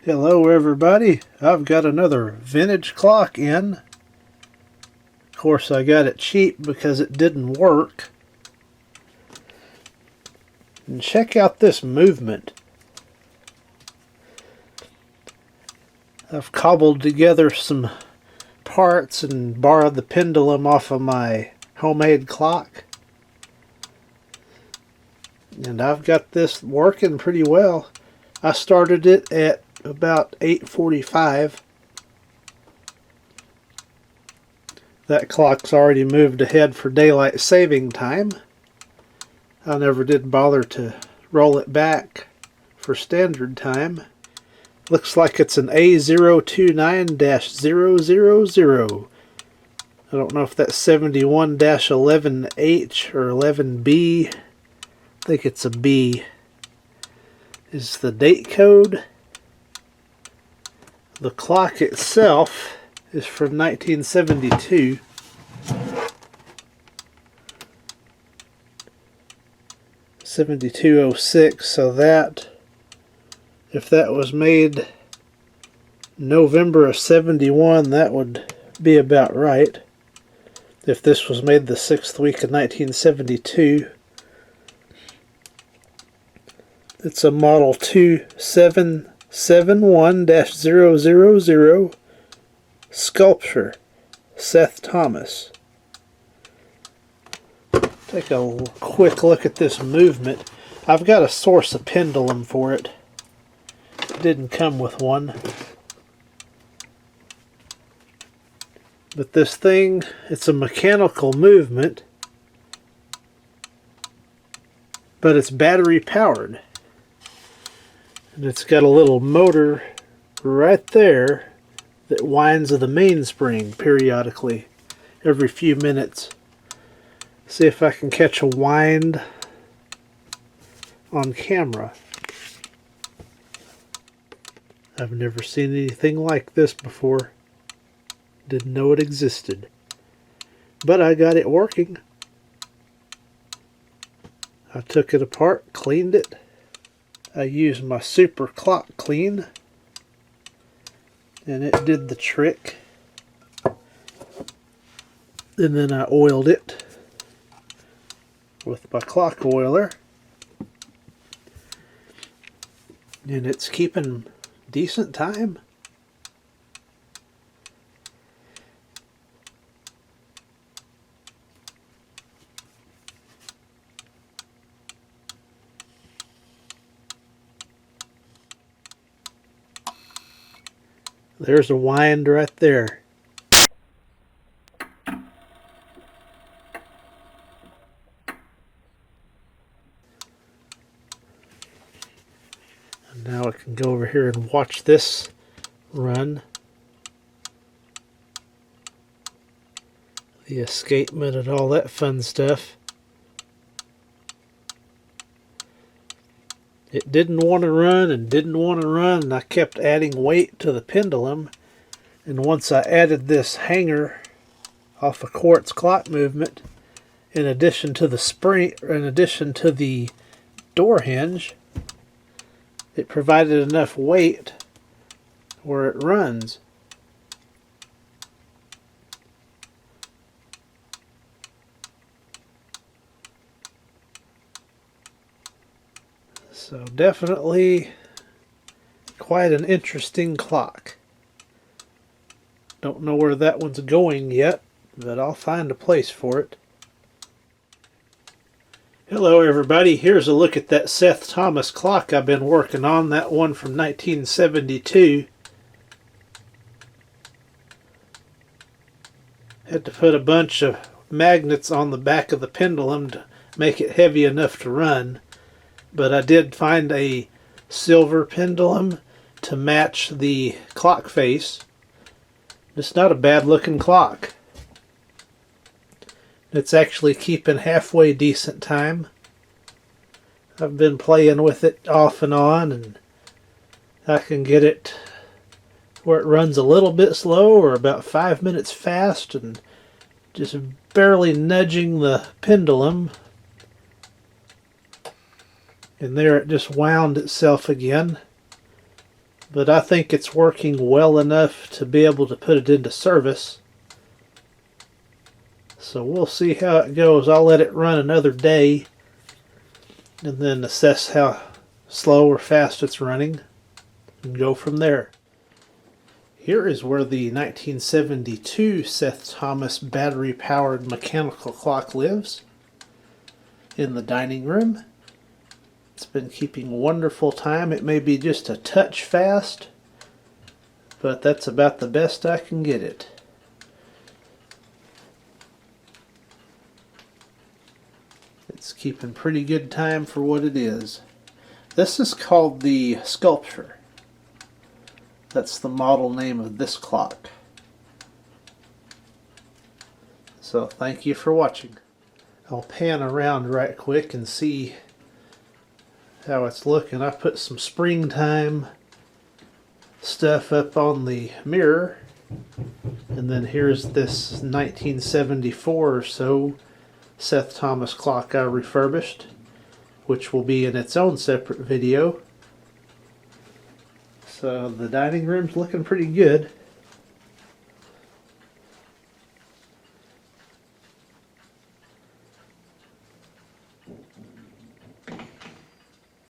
Hello everybody, I've got another vintage clock in. Of course I got it cheap because it didn't work. And check out this movement. I've cobbled together some parts and borrowed the pendulum off of my homemade clock. And I've got this working pretty well. I started it at about 8:45. That clock's already moved ahead for daylight saving time. I never did bother to roll it back for standard time. Looks like it's an A029-000. I don't know if that's 71-11H or 11B. I think it's a B. Is the date code. The clock itself is from 1972. '72-06, so that, if that was made November of '71, that would be about right. If this was made the 6th week of 1972, it's a model 2771-000 sculpture, Seth Thomas. Take a quick look at this movement. I've got to source a pendulum for it. It didn't come with one. But this thing, it's a mechanical movement, but it's battery powered. And it's got a little motor right there that winds the mainspring periodically every few minutes. See if I can catch a wind on camera. I've never seen anything like this before. Didn't know it existed. But I got it working. I took it apart, cleaned it. I used my super clock clean, and it did the trick. And then I oiled it with my clock oiler, and it's keeping decent time. There's a wind right there. And now I can go over here and watch this run. The escapement and all that fun stuff. It didn't want to run and didn't want to run, and I kept adding weight to the pendulum. And once I added this hanger off a quartz clock movement, in addition to the spring, in addition to the door hinge, it provided enough weight where it runs. So definitely quite an interesting clock. Don't know where that one's going yet, but I'll find a place for it. Hello everybody, here's a look at that Seth Thomas clock I've been working on, that one from 1972. Had to put a bunch of magnets on the back of the pendulum to make it heavy enough to run. But I did find a silver pendulum to match the clock face. It's not a bad looking clock. It's actually keeping halfway decent time. I've been playing with it off and on, and I can get it where it runs a little bit slow or about 5 minutes fast, and just barely nudging the pendulum. And there it just wound itself again. but I think it's working well enough to be able to put it into service. So we'll see how it goes. I'll let it run another day and then assess how slow or fast it's running and go from there. Here is where the 1972 Seth Thomas battery-powered mechanical clock lives, in the dining room. It's been keeping wonderful time. It may be just a touch fast, but that's about the best I can get it. It's keeping pretty good time for what it is. This is called the Sculpture. That's the model name of this clock. So thank you for watching. I'll pan around right quick and see how it's looking. I put some springtime stuff up on the mirror, and then here's this 1974 or so Seth Thomas clock I refurbished, which will be in its own separate video. So the dining room's looking pretty good.